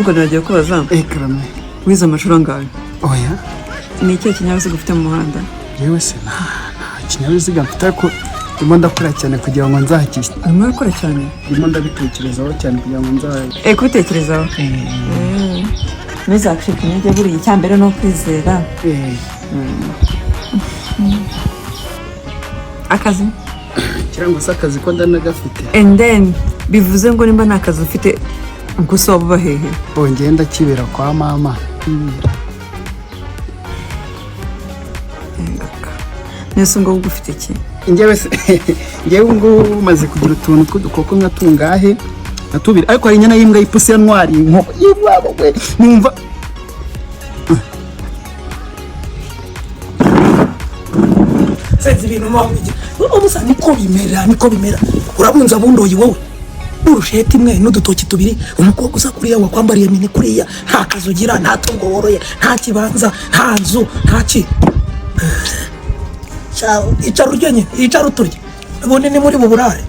ahubwo nagiye kubaza karame wize amashuri angahe? oya Ni ikihe kinyabiziga ufite mu muhanda? yewe se nta kinyabiziga mfite ariko ndimo ndakora cyane kugira ngo nzahakishe. Urimo gukora cyane? Ndimo ndabitekerezaho cyane kugira ngo nzahakishe. Kubitekerezaho? Ntuzakishike intege, buriya icyambere ni ukwizera. Akazi? Kirango se akazi ko ndanagafite. And then bivuze ngo nimba nta kazi ufite gusa waba hehe? Ngenda kibera kwa mama. Nese ngo ugufite iki? Ngewe ngo maze kugira utuntu tw'udukoko nkatungahe natubiri, ariko hari inyana y'imbwa y'ipusi ya ntwari inkoko y'ibwabo we numva senzi ibintu mwamwige ubusa niko bimera urabunza bundoye wowe urusheti imwe n'udutoki tubiri, umukobwa uza kuriya wakwambariye mini kuriya, nta kazi ugira, nta tungo woroye, nta kibanza, nta nzu, nta ki. Icara urye nyine, icara uturye, ubundi ni muri buburare.